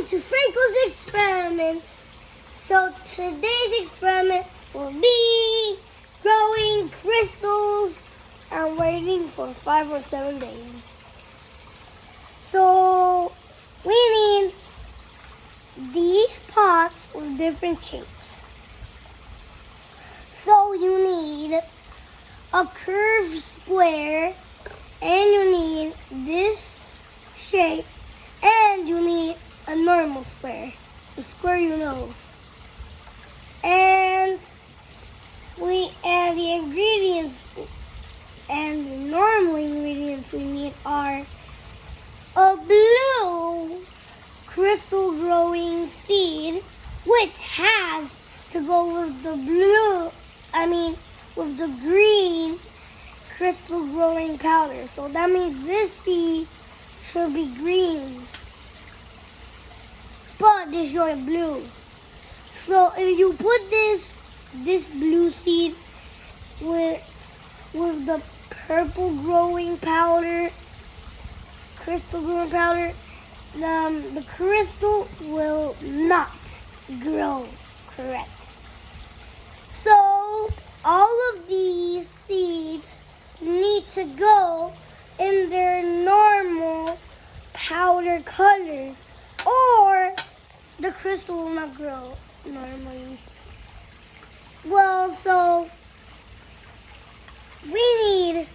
Welcome to Franco's experiments. So today's experiment will be growing crystals and waiting for 5 or 7 days. So we need these pots with different shapes. So you need a curved square, and you need this shape, and you need a normal square, the square you know. And we add the ingredients, and the normal ingredients we need are a blue crystal growing seed, which has to go with the with the green crystal growing powder. So that means this seed should be green, but this is blue. So if you put this blue seed with the purple growing powder, crystal growing powder, the crystal will not grow correct. So all of these seeds need to go in their normal powder color, or the crystal will not grow normally. Well, so we need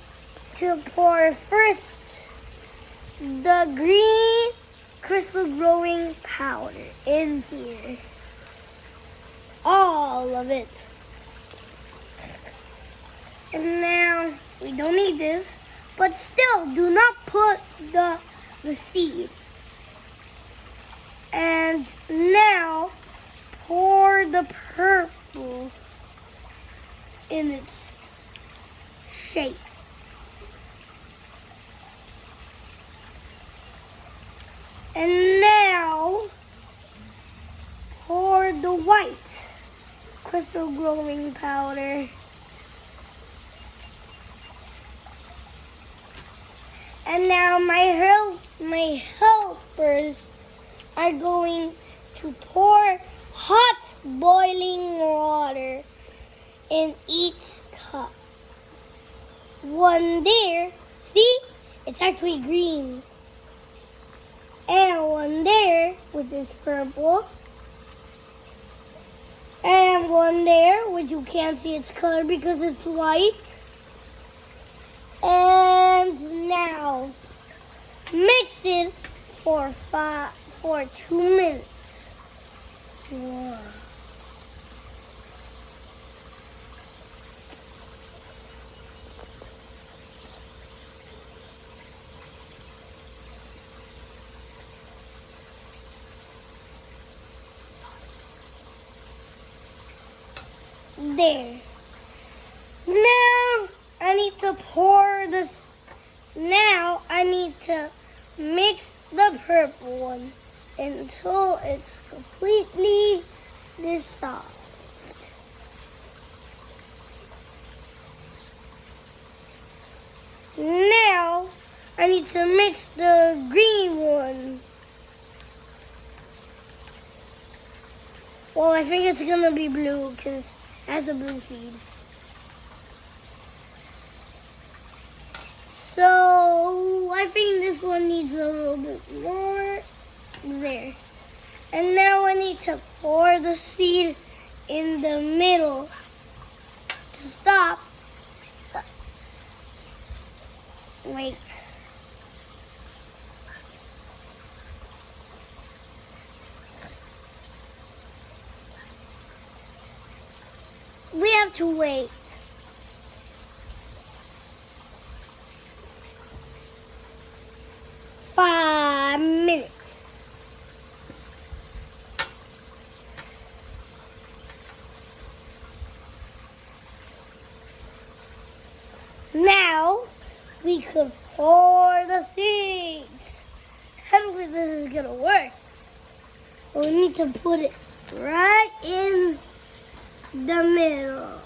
to pour first the green crystal growing powder in here. All of it. And now we don't need this, but still do not put the seed. And now pour the purple in its shape. And now pour the white crystal growing powder. And now my helpers are going to pour hot boiling water in each cup. One there, see? It's actually green. And one there with this purple. And one there, which you can't see its color because it's white. And now mix it for 2 minutes. Wow. There. Now I need to pour this. Now I need to mix the purple one until it's completely dissolved. Now I need to mix the green one. Well, I think it's gonna be blue because it has a blue seed. So I think this one needs a little bit more there. And now I need to pour the seed in the middle to stop. Wait. We have to wait. Five minutes. Now we could pour the seeds. I don't think this is gonna work. But we need to put it right in the middle.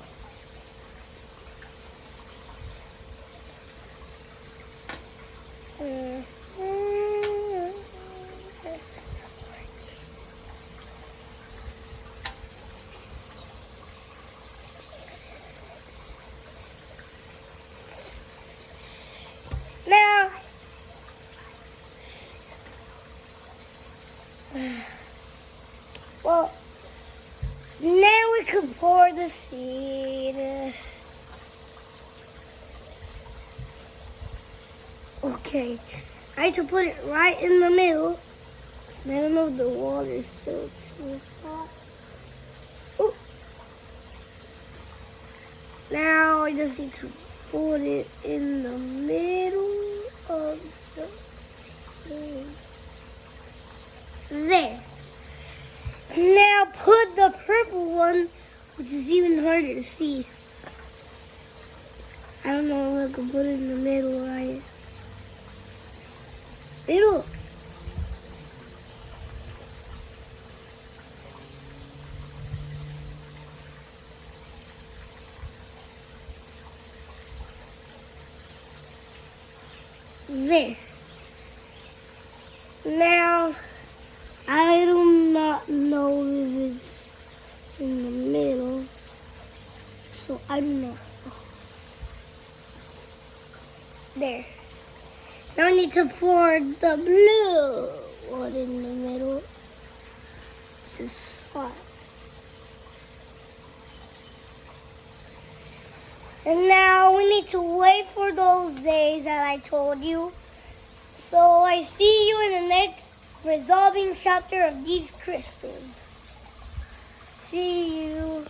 Well, now we can pour the seed. Okay, I have to put it right in the middle. I don't know if the water is still too hot. Ooh. Now I just need to put it in the middle of the thing. There. Now put the purple one, which is even harder to see. I don't know if I can put it in the middle right. Middle. There. Now, I do not know if it's in the middle, so I don't know. There. Now I need to pour the blue one in the middle. This hot. And now we need to wait for those days that I told you. So I see you in the next resolving chapter of these crystals. See you.